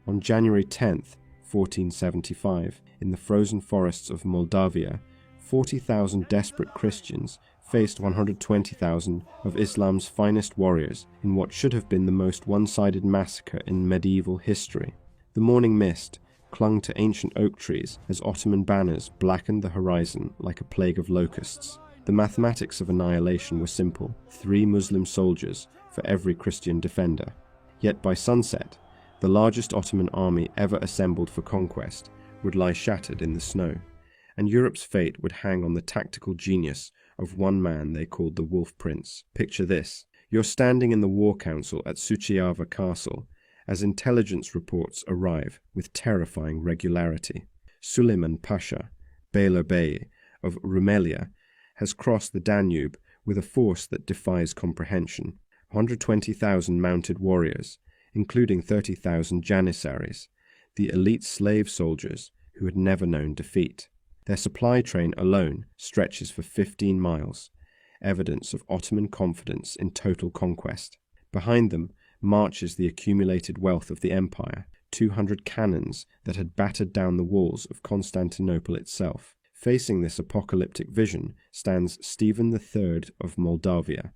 On January 10th, 1475, in the frozen forests of Moldavia, 40,000 desperate Christians faced 120,000 of Islam's finest warriors in what should have been the most one-sided massacre in medieval history. The morning mist clung to ancient oak trees as Ottoman banners blackened the horizon like a plague of locusts. The mathematics of annihilation were simple: 3 Muslim soldiers for every Christian defender. Yet by sunset, the largest Ottoman army ever assembled for conquest would lie shattered in the snow, and Europe's fate would hang on the tactical genius of one man they called the Wolf Prince. Picture this: you're standing in the war council at Suceava Castle as intelligence reports arrive with terrifying regularity. Suleiman Pasha, Beyler Bey of Rumelia, has crossed the Danube with a force that defies comprehension. 120,000 mounted warriors, including 30,000 Janissaries, the elite slave soldiers who had never known defeat. Their supply train alone stretches for 15 miles, evidence of Ottoman confidence in total conquest. Behind them marches the accumulated wealth of the empire, 200 cannons that had battered down the walls of Constantinople itself. Facing this apocalyptic vision stands Stephen III of Moldavia,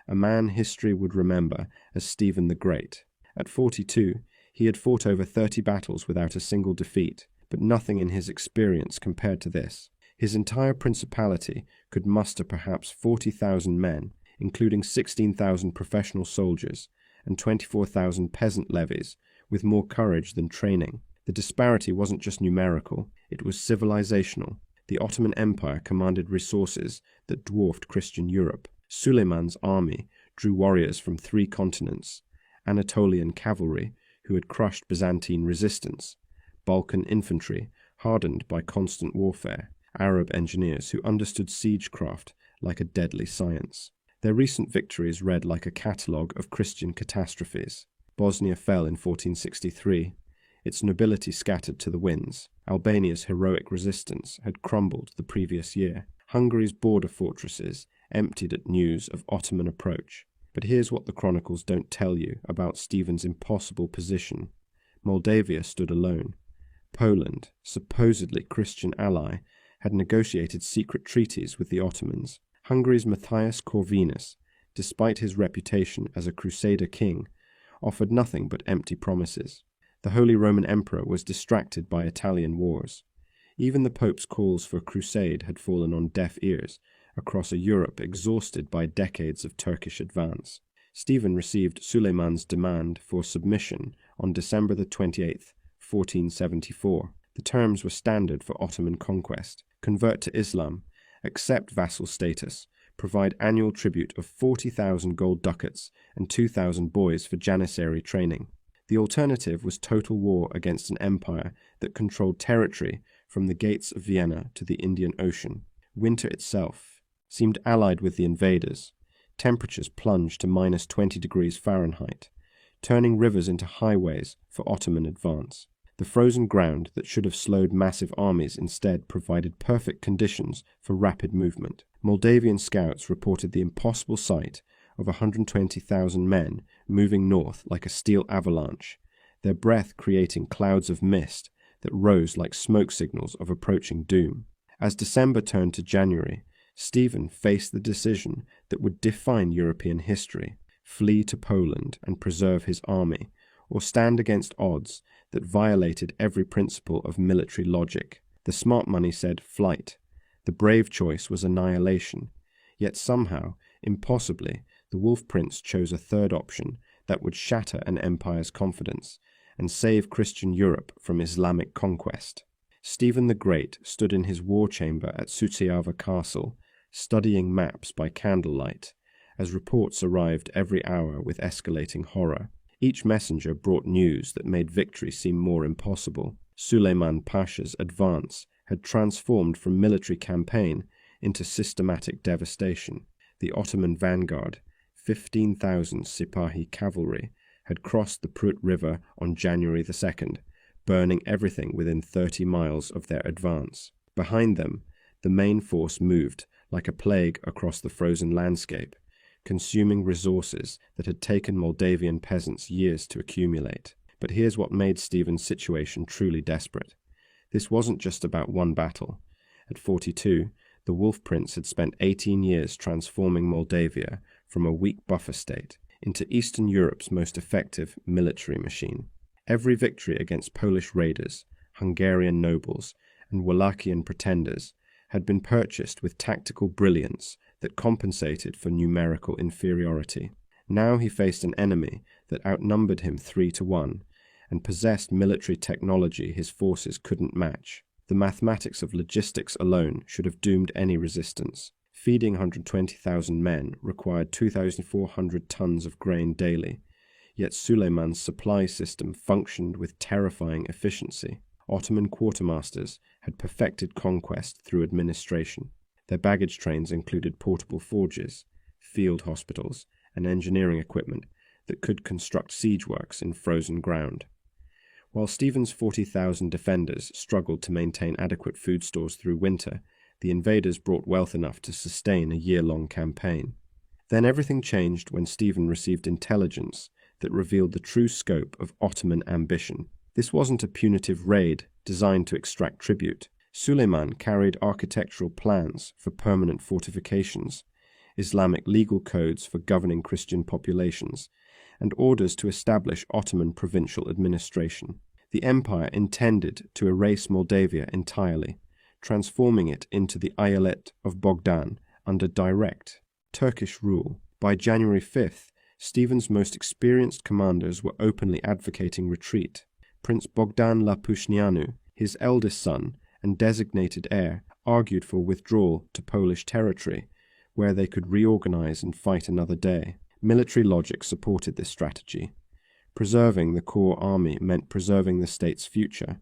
a man history would remember as Stephen the Great. At 42, he had fought over 30 battles without a single defeat, but nothing in his experience compared to this. His entire principality could muster perhaps 40,000 men, including 16,000 professional soldiers and 24,000 peasant levies with more courage than training. The disparity wasn't just numerical, it was civilizational. The Ottoman Empire commanded resources that dwarfed Christian Europe. Suleiman's army drew warriors from 3 continents: Anatolian cavalry, who had crushed Byzantine resistance; Balkan infantry, hardened by constant warfare; Arab engineers who understood siegecraft like a deadly science. Their recent victories read like a catalogue of Christian catastrophes. Bosnia fell in 1463, its nobility scattered to the winds. Albania's heroic resistance had crumbled the previous year. Hungary's border fortresses emptied at news of Ottoman approach. But here's what the chronicles don't tell you about Stephen's impossible position. Moldavia stood alone. Poland, supposedly Christian ally, had negotiated secret treaties with the Ottomans. Hungary's Matthias Corvinus, despite his reputation as a crusader king, offered nothing but empty promises. The Holy Roman Emperor was distracted by Italian wars. Even the Pope's calls for a crusade had fallen on deaf ears across a Europe exhausted by decades of Turkish advance. Stephen received Suleiman's demand for submission on December the 28th, 1474. The terms were standard for Ottoman conquest: convert to Islam, accept vassal status, provide annual tribute of 40,000 gold ducats and 2,000 boys for Janissary training. The alternative was total war against an empire that controlled territory from the gates of Vienna to the Indian Ocean. Winter itself seemed allied with the invaders. Temperatures plunged to minus 20 degrees Fahrenheit, turning rivers into highways for Ottoman advance. The frozen ground that should have slowed massive armies instead provided perfect conditions for rapid movement. Moldavian scouts reported the impossible sight of 120,000 men moving north like a steel avalanche, their breath creating clouds of mist that rose like smoke signals of approaching doom. As December turned to January, Stephen faced the decision that would define European history: flee to Poland and preserve his army, or stand against odds that violated every principle of military logic. The smart money said flight. The brave choice was annihilation. Yet somehow, impossibly, the Wolf Prince chose a third option that would shatter an empire's confidence and save Christian Europe from Islamic conquest. Stephen the Great stood in his war chamber at Suceava Castle, studying maps by candlelight, as reports arrived every hour with escalating horror. Each messenger brought news that made victory seem more impossible. Suleiman Pasha's advance had transformed from military campaign into systematic devastation. The Ottoman vanguard, 15,000 Sipahi cavalry, had crossed the Prut River on January the 2nd, burning everything within 30 miles of their advance. Behind them, the main force moved like a plague across the frozen landscape, consuming resources that had taken Moldavian peasants years to accumulate. But here's what made Stephen's situation truly desperate. This wasn't just about one battle. At 42, the Wolf Prince had spent 18 years transforming Moldavia from a weak buffer state into Eastern Europe's most effective military machine. Every victory against Polish raiders, Hungarian nobles, and Wallachian pretenders had been purchased with tactical brilliance that compensated for numerical inferiority. Now he faced an enemy that outnumbered him 3-1 and possessed military technology his forces couldn't match. The mathematics of logistics alone should have doomed any resistance. Feeding 120,000 men required 2,400 tons of grain daily, yet Suleiman's supply system functioned with terrifying efficiency. Ottoman quartermasters had perfected conquest through administration. Their baggage trains included portable forges, field hospitals, and engineering equipment that could construct siege works in frozen ground. While Stephen's 40,000 defenders struggled to maintain adequate food stores through winter, the invaders brought wealth enough to sustain a year-long campaign. Then everything changed when Stephen received intelligence that revealed the true scope of Ottoman ambition. This wasn't a punitive raid designed to extract tribute. Suleiman carried architectural plans for permanent fortifications, Islamic legal codes for governing Christian populations, and orders to establish Ottoman provincial administration. The empire intended to erase Moldavia entirely, transforming it into the Eyalet of Bogdan under direct Turkish rule. By January 5th, Stephen's most experienced commanders were openly advocating retreat. Prince Bogdan Lapușneanu, his eldest son and designated heir, argued for withdrawal to Polish territory, where they could reorganize and fight another day. Military logic supported this strategy. Preserving the core army meant preserving the state's future.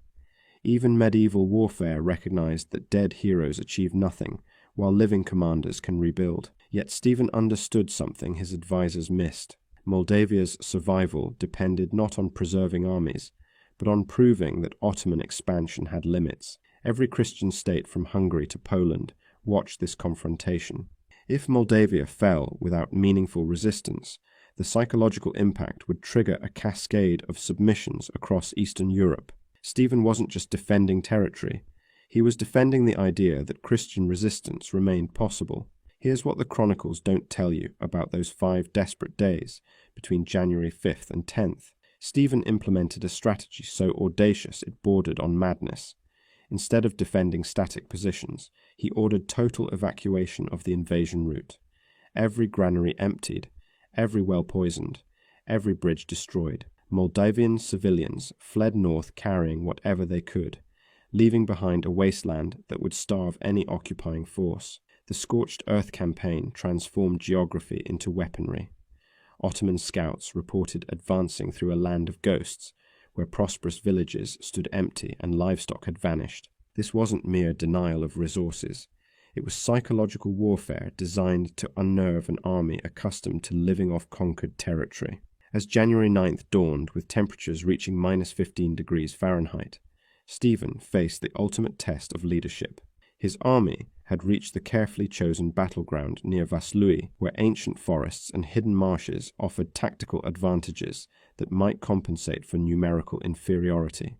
Even medieval warfare recognized that dead heroes achieve nothing, while living commanders can rebuild. Yet Stephen understood something his advisors missed. Moldavia's survival depended not on preserving armies, but on proving that Ottoman expansion had limits. Every Christian state from Hungary to Poland watched this confrontation. If Moldavia fell without meaningful resistance, the psychological impact would trigger a cascade of submissions across Eastern Europe. Stephen wasn't just defending territory, he was defending the idea that Christian resistance remained possible. Here's what the chronicles don't tell you about those 5 desperate days between January 5th and 10th. Stephen implemented a strategy so audacious it bordered on madness. Instead of defending static positions, he ordered total evacuation of the invasion route. Every granary emptied, every well poisoned, every bridge destroyed. Moldavian civilians fled north carrying whatever they could, leaving behind a wasteland that would starve any occupying force. The Scorched Earth campaign transformed geography into weaponry. Ottoman scouts reported advancing through a land of ghosts, where prosperous villages stood empty and livestock had vanished. This wasn't mere denial of resources. It was psychological warfare designed to unnerve an army accustomed to living off conquered territory. As January 9th dawned with temperatures reaching -15 degrees Fahrenheit, Stephen faced the ultimate test of leadership. His army had reached the carefully chosen battleground near Vaslui, where ancient forests and hidden marshes offered tactical advantages that might compensate for numerical inferiority.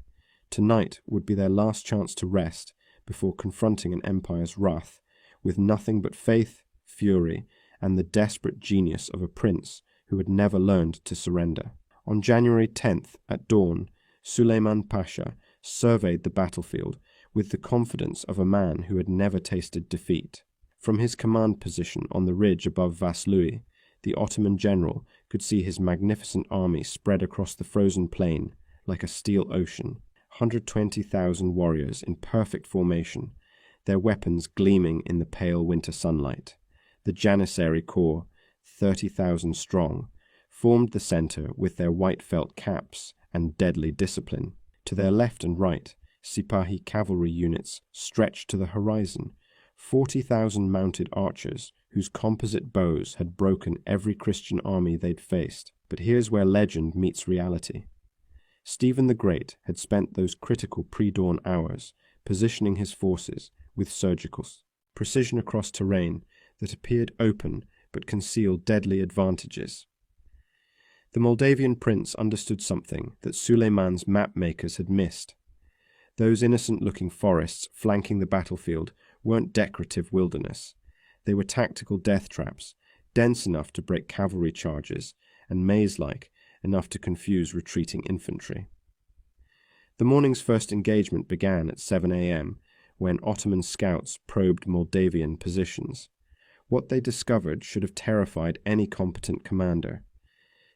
Tonight would be their last chance to rest before confronting an empire's wrath with nothing but faith, fury, and the desperate genius of a prince who had never learned to surrender. On January 10th at dawn, Suleiman Pasha surveyed the battlefield with the confidence of a man who had never tasted defeat. From his command position on the ridge above Vaslui, the Ottoman general could see his magnificent army spread across the frozen plain like a steel ocean. 120,000 warriors in perfect formation, their weapons gleaming in the pale winter sunlight. The Janissary Corps, 30,000 strong, formed the center with their white felt caps and deadly discipline. To their left and right, Sipahi cavalry units stretched to the horizon, 40,000 mounted archers whose composite bows had broken every Christian army they'd faced. But here's where legend meets reality. Stephen the Great had spent those critical pre-dawn hours positioning his forces with surgical precision across terrain that appeared open but concealed deadly advantages. The Moldavian prince understood something that Suleiman's map-makers had missed. Those innocent-looking forests flanking the battlefield weren't decorative wilderness. They were tactical death traps, dense enough to break cavalry charges, and maze-like enough to confuse retreating infantry. The morning's first engagement began at 7 a.m., when Ottoman scouts probed Moldavian positions. What they discovered should have terrified any competent commander.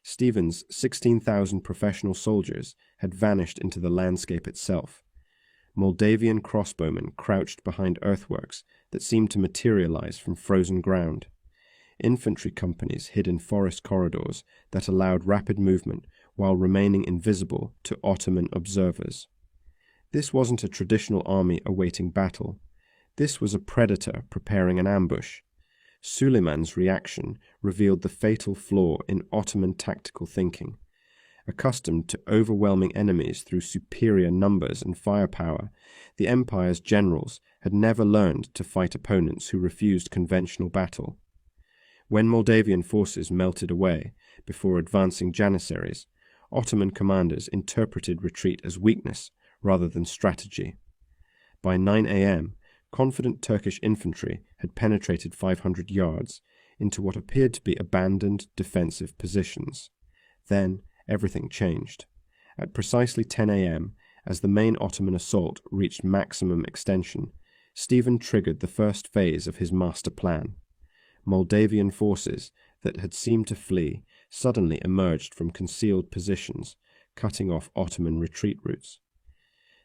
Stephen's 16,000 professional soldiers had vanished into the landscape itself. Moldavian crossbowmen crouched behind earthworks that seemed to materialize from frozen ground. Infantry companies hid in forest corridors that allowed rapid movement while remaining invisible to Ottoman observers. This wasn't a traditional army awaiting battle. This was a predator preparing an ambush. Suleiman's reaction revealed the fatal flaw in Ottoman tactical thinking. Accustomed to overwhelming enemies through superior numbers and firepower, the empire's generals had never learned to fight opponents who refused conventional battle. When Moldavian forces melted away before advancing Janissaries, Ottoman commanders interpreted retreat as weakness rather than strategy. By 9 a.m., confident Turkish infantry had penetrated 500 yards into what appeared to be abandoned defensive positions. Then everything changed. At precisely 10 a.m., as the main Ottoman assault reached maximum extension, Stephen triggered the first phase of his master plan. Moldavian forces that had seemed to flee suddenly emerged from concealed positions, cutting off Ottoman retreat routes.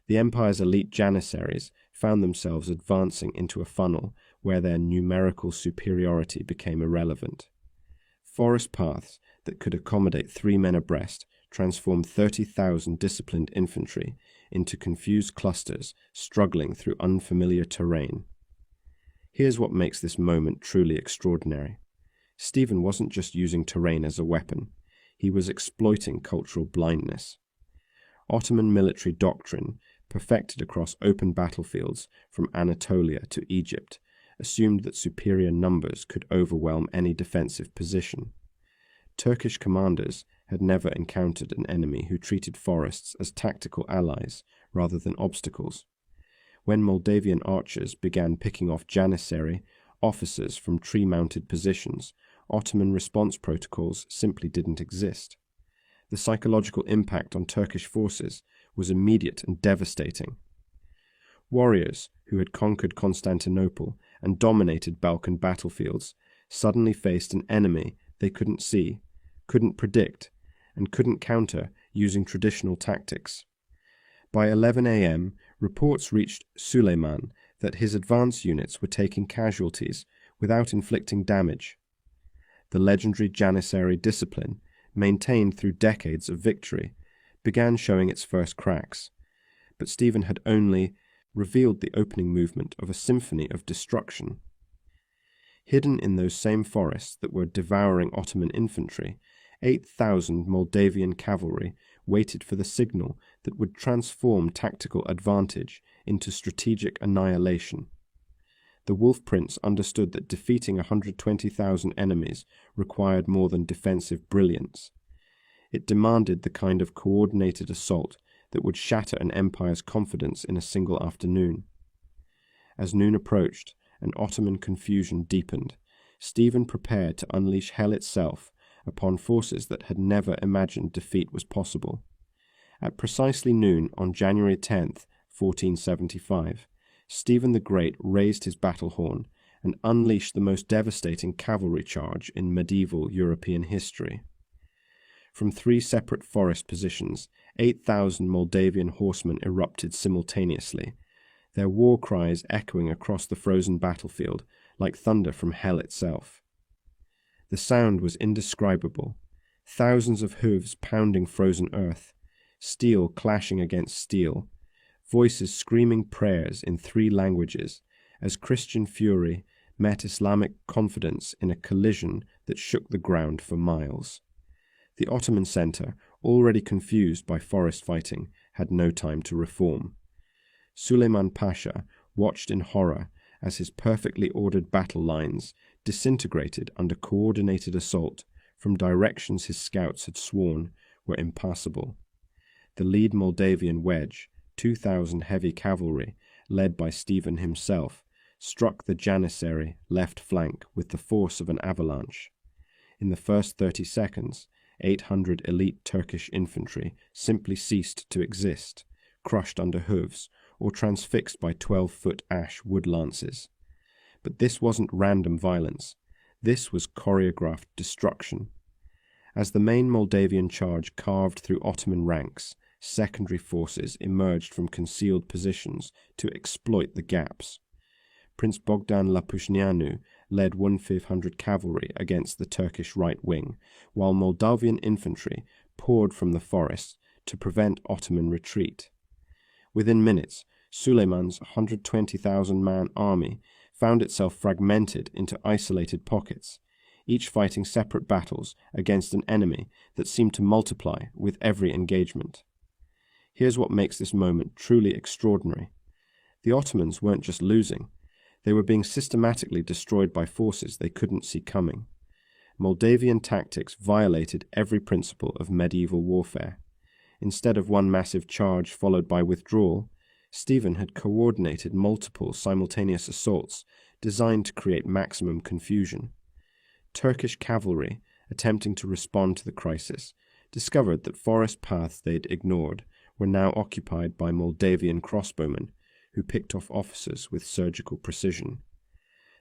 The empire's elite Janissaries found themselves advancing into a funnel where their numerical superiority became irrelevant. Forest paths that could accommodate 3 men abreast transformed 30,000 disciplined infantry into confused clusters struggling through unfamiliar terrain. Here's what makes this moment truly extraordinary. Stephen wasn't just using terrain as a weapon. He was exploiting cultural blindness. Ottoman military doctrine, perfected across open battlefields from Anatolia to Egypt, assumed that superior numbers could overwhelm any defensive position. Turkish commanders had never encountered an enemy who treated forests as tactical allies rather than obstacles. When Moldavian archers began picking off Janissary officers from tree-mounted positions, Ottoman response protocols simply didn't exist. The psychological impact on Turkish forces was immediate and devastating. Warriors who had conquered Constantinople and dominated Balkan battlefields suddenly faced an enemy they couldn't see, couldn't predict, and couldn't counter using traditional tactics. By 11 a.m., reports reached Suleiman that his advance units were taking casualties without inflicting damage. The legendary Janissary discipline, maintained through decades of victory, began showing its first cracks, but Stephen had only revealed the opening movement of a symphony of destruction. Hidden in those same forests that were devouring Ottoman infantry, 8,000 Moldavian cavalry waited for the signal that would transform tactical advantage into strategic annihilation. The Wolf Prince understood that defeating 120,000 enemies required more than defensive brilliance. It demanded the kind of coordinated assault that would shatter an empire's confidence in a single afternoon. As noon approached and Ottoman confusion deepened, Stephen prepared to unleash hell itself upon forces that had never imagined defeat was possible. At precisely noon on January 10th, 1475, Stephen the Great raised his battle horn and unleashed the most devastating cavalry charge in medieval European history. From 3 separate forest positions, 8,000 Moldavian horsemen erupted simultaneously, their war cries echoing across the frozen battlefield like thunder from hell itself. The sound was indescribable, thousands of hooves pounding frozen earth, steel clashing against steel, voices screaming prayers in 3 languages as Christian fury met Islamic confidence in a collision that shook the ground for miles. The Ottoman center, already confused by forest fighting, had no time to reform. Suleiman Pasha watched in horror as his perfectly ordered battle lines disintegrated under coordinated assault from directions his scouts had sworn were impassable. The lead Moldavian wedge, 2,000 heavy cavalry, led by Stephen himself, struck the Janissary left flank with the force of an avalanche. In the first 30 seconds, 800 elite Turkish infantry simply ceased to exist, crushed under hooves or transfixed by 12-foot ash wood lances. But this wasn't random violence. This was choreographed destruction. As the main Moldavian charge carved through Ottoman ranks, secondary forces emerged from concealed positions to exploit the gaps. Prince Bogdan Lăpușneanu led 1,500 cavalry against the Turkish right wing, while Moldavian infantry poured from the forests to prevent Ottoman retreat. Within minutes, Suleiman's 120,000-man army found itself fragmented into isolated pockets, each fighting separate battles against an enemy that seemed to multiply with every engagement. Here's what makes this moment truly extraordinary. The Ottomans weren't just losing, they were being systematically destroyed by forces they couldn't see coming. Moldavian tactics violated every principle of medieval warfare. Instead of one massive charge followed by withdrawal, Stephen had coordinated multiple simultaneous assaults designed to create maximum confusion. Turkish cavalry, attempting to respond to the crisis, discovered that forest paths they'd ignored were now occupied by Moldavian crossbowmen who picked off officers with surgical precision.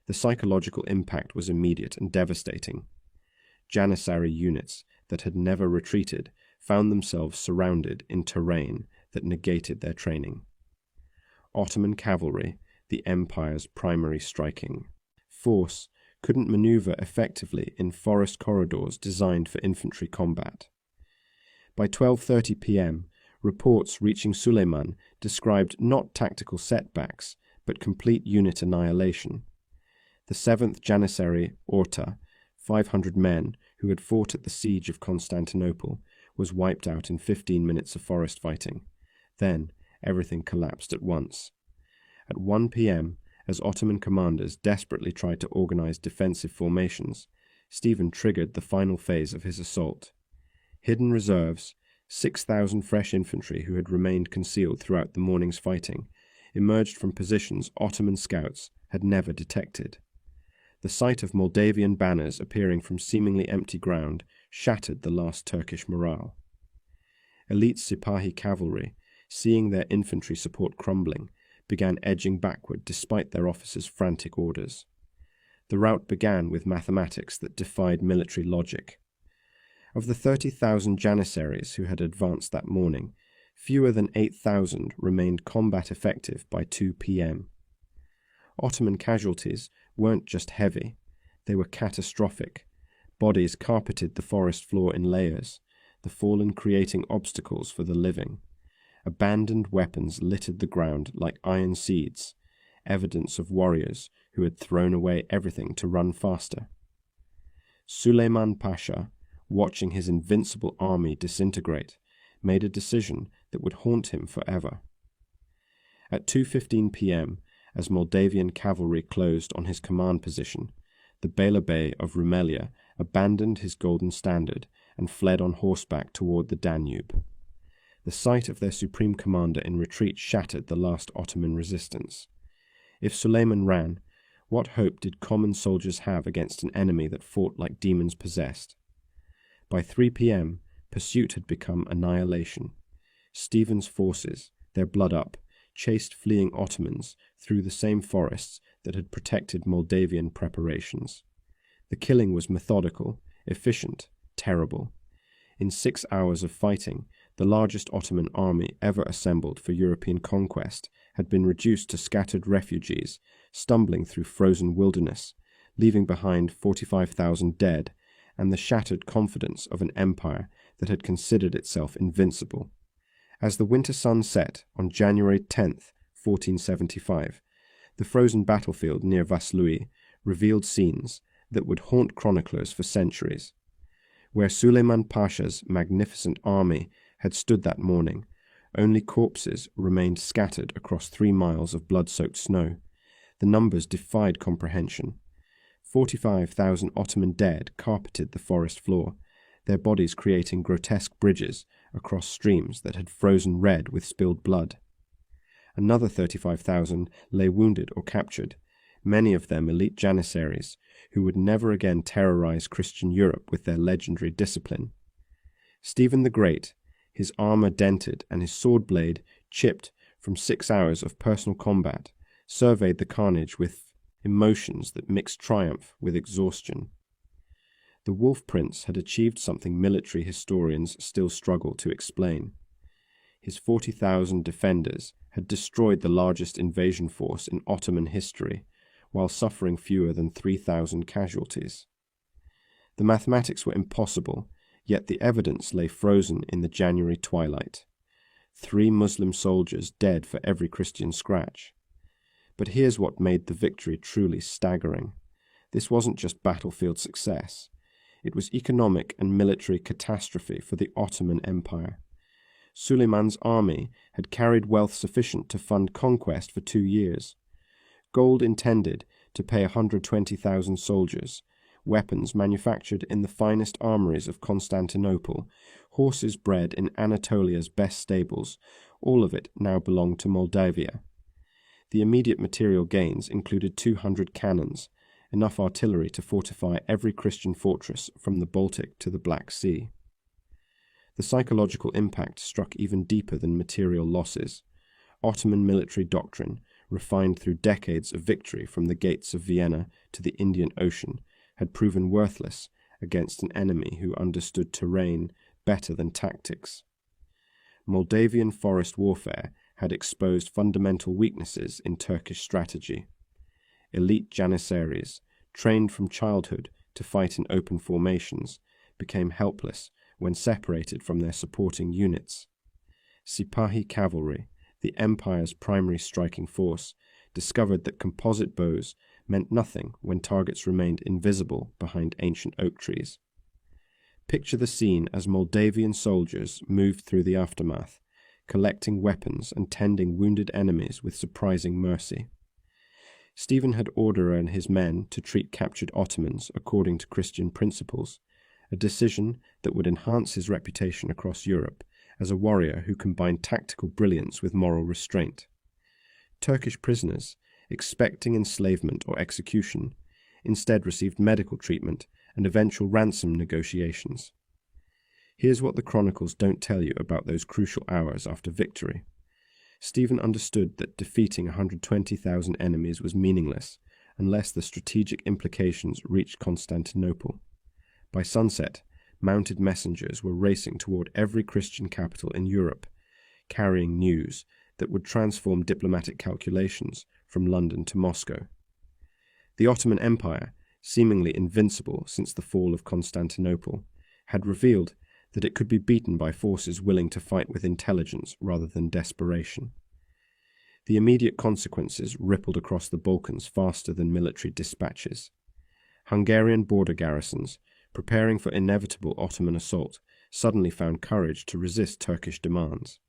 The psychological impact was immediate and devastating. Janissary units that had never retreated found themselves surrounded in terrain that negated their training. Ottoman cavalry, the empire's primary striking force, couldn't maneuver effectively in forest corridors designed for infantry combat. By 12:30 p.m., reports reaching Suleiman described not tactical setbacks, but complete unit annihilation. The 7th Janissary Orta, 500 men who had fought at the siege of Constantinople, was wiped out in 15 minutes of forest fighting. Then, everything collapsed at once. At 1 p.m., as Ottoman commanders desperately tried to organize defensive formations, Stephen triggered the final phase of his assault. Hidden reserves, 6,000 fresh infantry who had remained concealed throughout the morning's fighting, emerged from positions Ottoman scouts had never detected. The sight of Moldavian banners appearing from seemingly empty ground shattered the last Turkish morale. Elite Sipahi cavalry, seeing their infantry support crumbling, began edging backward despite their officers' frantic orders. The rout began with mathematics that defied military logic. Of the 30,000 Janissaries who had advanced that morning, fewer than 8,000 remained combat effective by 2 p.m. Ottoman casualties weren't just heavy, they were catastrophic. Bodies carpeted the forest floor in layers, the fallen creating obstacles for the living. Abandoned weapons littered the ground like iron seeds, evidence of warriors who had thrown away everything to run faster. Suleiman Pasha, watching his invincible army disintegrate, made a decision that would haunt him forever. At 2:15 p.m., as Moldavian cavalry closed on his command position, the Beylerbey of Rumelia abandoned his golden standard and fled on horseback toward the Danube. The sight of their supreme commander in retreat shattered the last Ottoman resistance. If Suleiman ran, what hope did common soldiers have against an enemy that fought like demons possessed? By 3 p.m., pursuit had become annihilation. Stephen's forces, their blood up, chased fleeing Ottomans through the same forests that had protected Moldavian preparations. The killing was methodical, efficient, terrible. In 6 hours of fighting, the largest Ottoman army ever assembled for European conquest had been reduced to scattered refugees, stumbling through frozen wilderness, leaving behind 45,000 dead and the shattered confidence of an empire that had considered itself invincible. As the winter sun set on January 10th, 1475, the frozen battlefield near Vaslui revealed scenes that would haunt chroniclers for centuries. Where Suleiman Pasha's magnificent army had stood that morning, only corpses remained scattered across 3 miles of blood-soaked snow. The numbers defied comprehension. 45,000 Ottoman dead carpeted the forest floor, their bodies creating grotesque bridges across streams that had frozen red with spilled blood. Another 35,000 lay wounded or captured, many of them elite janissaries who would never again terrorize Christian Europe with their legendary discipline. Stephen the Great, his armor dented and his sword blade chipped from 6 hours of personal combat, surveyed the carnage with emotions that mixed triumph with exhaustion. The Wolf Prince had achieved something military historians still struggle to explain. His 40,000 defenders had destroyed the largest invasion force in Ottoman history, while suffering fewer than 3,000 casualties. The mathematics were impossible, yet the evidence lay frozen in the January twilight. 3 Muslim soldiers dead for every Christian scratch. But here's what made the victory truly staggering. This wasn't just battlefield success. It was economic and military catastrophe for the Ottoman Empire. Suleiman's army had carried wealth sufficient to fund conquest for 2 years. Gold intended to pay 120,000 soldiers, weapons manufactured in the finest armories of Constantinople, horses bred in Anatolia's best stables, all of it now belonged to Moldavia. The immediate material gains included 200 cannons, enough artillery to fortify every Christian fortress from the Baltic to the Black Sea. The psychological impact struck even deeper than material losses. Ottoman military doctrine, refined through decades of victory from the gates of Vienna to the Indian Ocean, had proven worthless against an enemy who understood terrain better than tactics. Moldavian forest warfare had exposed fundamental weaknesses in Turkish strategy. Elite janissaries, trained from childhood to fight in open formations, became helpless when separated from their supporting units. Sipahi cavalry, the empire's primary striking force, discovered that composite bows meant nothing when targets remained invisible behind ancient oak trees. Picture the scene as Moldavian soldiers moved through the aftermath, collecting weapons and tending wounded enemies with surprising mercy. Stephen had ordered his men to treat captured Ottomans according to Christian principles, a decision that would enhance his reputation across Europe as a warrior who combined tactical brilliance with moral restraint. Turkish prisoners, expecting enslavement or execution, instead received medical treatment and eventual ransom negotiations. Here's what the chronicles don't tell you about those crucial hours after victory. Stephen understood that defeating 120,000 enemies was meaningless unless the strategic implications reached Constantinople. By sunset, mounted messengers were racing toward every Christian capital in Europe, carrying news that would transform diplomatic calculations from London to Moscow. The Ottoman Empire, seemingly invincible since the fall of Constantinople, had revealed that it could be beaten by forces willing to fight with intelligence rather than desperation. The immediate consequences rippled across the Balkans faster than military dispatches. Hungarian border garrisons, preparing for inevitable Ottoman assault, suddenly found courage to resist Turkish demands.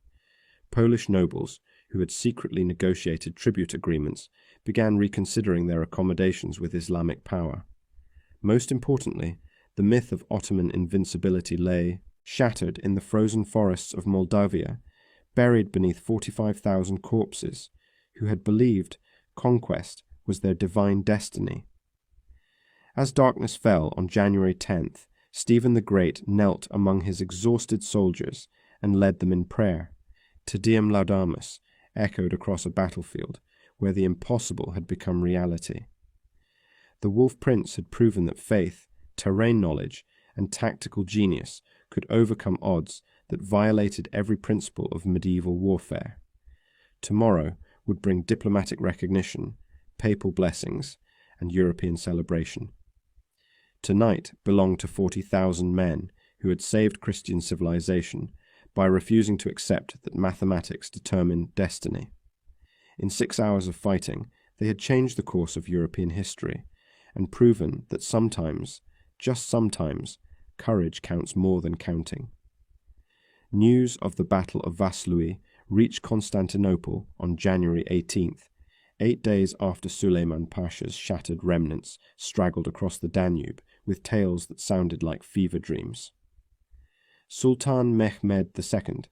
Polish nobles, who had secretly negotiated tribute agreements, began reconsidering their accommodations with Islamic power. Most importantly, the myth of Ottoman invincibility lay, shattered in the frozen forests of Moldavia, buried beneath 45,000 corpses, who had believed conquest was their divine destiny. As darkness fell on January 10th, Stephen the Great knelt among his exhausted soldiers and led them in prayer. Te Deum Laudamus echoed across a battlefield where the impossible had become reality. The Wolf Prince had proven that faith, terrain knowledge, and tactical genius could overcome odds that violated every principle of medieval warfare. Tomorrow would bring diplomatic recognition, papal blessings, and European celebration. Tonight belonged to 40,000 men who had saved Christian civilization by refusing to accept that mathematics determined destiny. In 6 hours of fighting, they had changed the course of European history and proven that sometimes, just sometimes, courage counts more than counting. News of the Battle of Vaslui reached Constantinople on January 18th, 8 days after Suleiman Pasha's shattered remnants straggled across the Danube with tales that sounded like fever dreams. Sultan Mehmed II,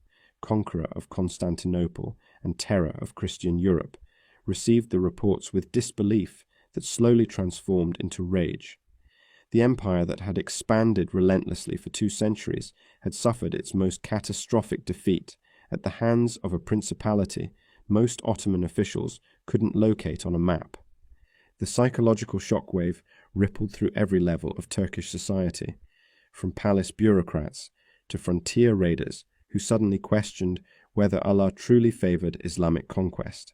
conqueror of Constantinople and terror of Christian Europe, received the reports with disbelief that slowly transformed into rage. The empire that had expanded relentlessly for 2 centuries had suffered its most catastrophic defeat at the hands of a principality most Ottoman officials couldn't locate on a map. The psychological shockwave rippled through every level of Turkish society, from palace bureaucrats to frontier raiders who suddenly questioned whether Allah truly favored Islamic conquest.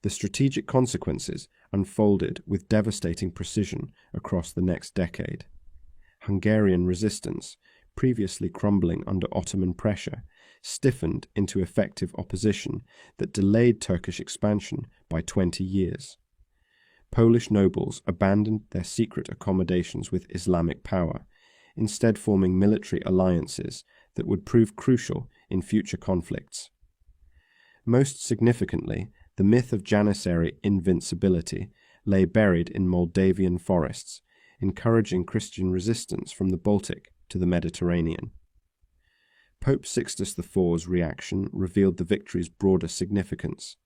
The strategic consequences unfolded with devastating precision across the next decade. Hungarian resistance, previously crumbling under Ottoman pressure, stiffened into effective opposition that delayed Turkish expansion by 20 years. Polish nobles abandoned their secret accommodations with Islamic power, instead forming military alliances that would prove crucial in future conflicts. Most significantly, the myth of Janissary invincibility lay buried in Moldavian forests, encouraging Christian resistance from the Baltic to the Mediterranean. Pope Sixtus IV's reaction revealed the victory's broader significance.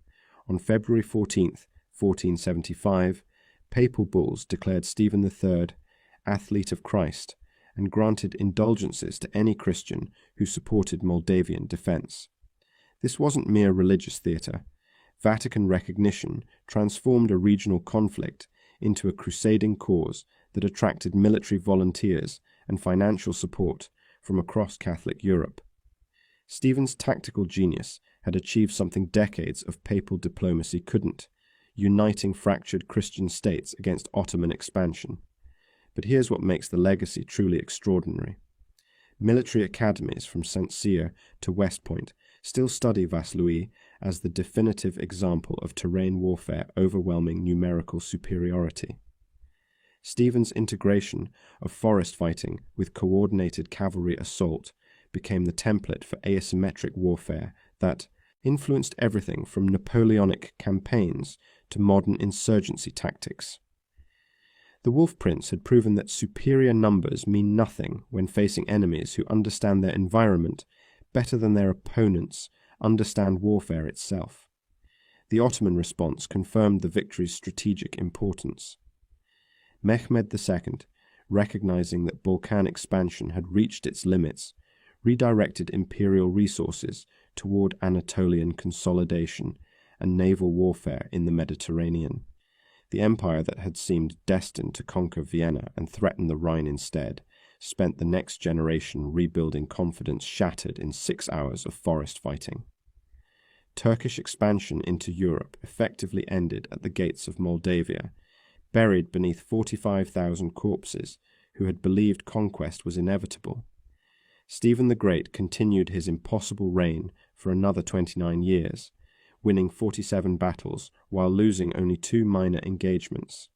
On February 14, 1475, papal bulls declared Stephen III athlete of Christ and granted indulgences to any Christian who supported Moldavian defense. This wasn't mere religious theater. Vatican recognition transformed a regional conflict into a crusading cause that attracted military volunteers and financial support from across Catholic Europe. Stephen's tactical genius had achieved something decades of papal diplomacy couldn't, uniting fractured Christian states against Ottoman expansion. But here's what makes the legacy truly extraordinary. Military academies from St. Cyr to West Point still study Vaslui as the definitive example of terrain warfare overwhelming numerical superiority. Stephen's integration of forest fighting with coordinated cavalry assault became the template for asymmetric warfare that influenced everything from Napoleonic campaigns to modern insurgency tactics. The Wolf Prince had proven that superior numbers mean nothing when facing enemies who understand their environment better than their opponents understand warfare itself. The Ottoman response confirmed the victory's strategic importance. Mehmed II, recognizing that Balkan expansion had reached its limits, redirected imperial resources toward Anatolian consolidation and naval warfare in the Mediterranean. The empire that had seemed destined to conquer Vienna and threaten the Rhine instead spent the next generation rebuilding confidence shattered in 6 hours of forest fighting. Turkish expansion into Europe effectively ended at the gates of Moldavia, buried beneath 45,000 corpses who had believed conquest was inevitable. Stephen the Great continued his impossible reign for another 29 years, winning 47 battles while losing only 2 minor engagements.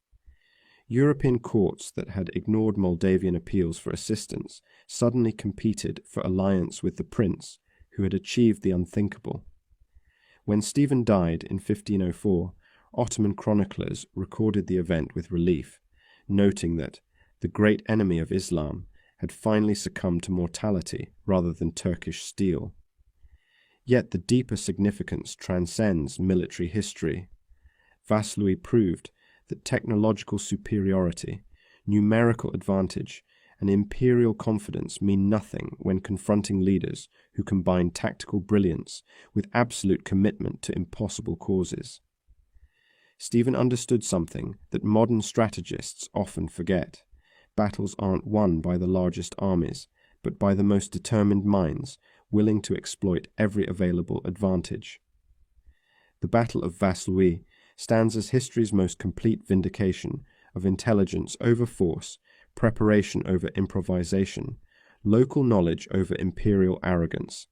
European courts that had ignored Moldavian appeals for assistance suddenly competed for alliance with the prince who had achieved the unthinkable. When Stephen died in 1504, Ottoman chroniclers recorded the event with relief, noting that the great enemy of Islam had finally succumbed to mortality rather than Turkish steel. Yet the deeper significance transcends military history. Vaslui proved that technological superiority, numerical advantage, and imperial confidence mean nothing when confronting leaders who combine tactical brilliance with absolute commitment to impossible causes. Stephen understood something that modern strategists often forget. Battles aren't won by the largest armies, but by the most determined minds willing to exploit every available advantage. The Battle of Vaslui stands as history's most complete vindication of intelligence over force, preparation over improvisation, local knowledge over imperial arrogance.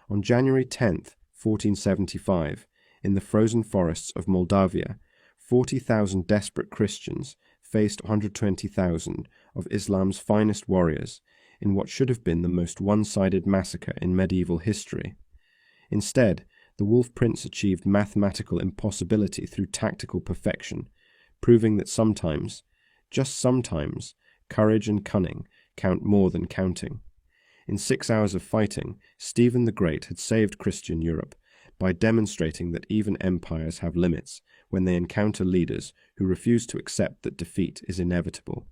On January 10th, 1475, in the frozen forests of Moldavia, 40,000 desperate Christians faced 120,000 of Islam's finest warriors in what should have been the most one-sided massacre in medieval history. Instead, the Wolf Prince achieved mathematical impossibility through tactical perfection, proving that sometimes, just sometimes, courage and cunning count more than counting. In 6 hours of fighting, Stephen the Great had saved Christian Europe by demonstrating that even empires have limits when they encounter leaders who refuse to accept that defeat is inevitable.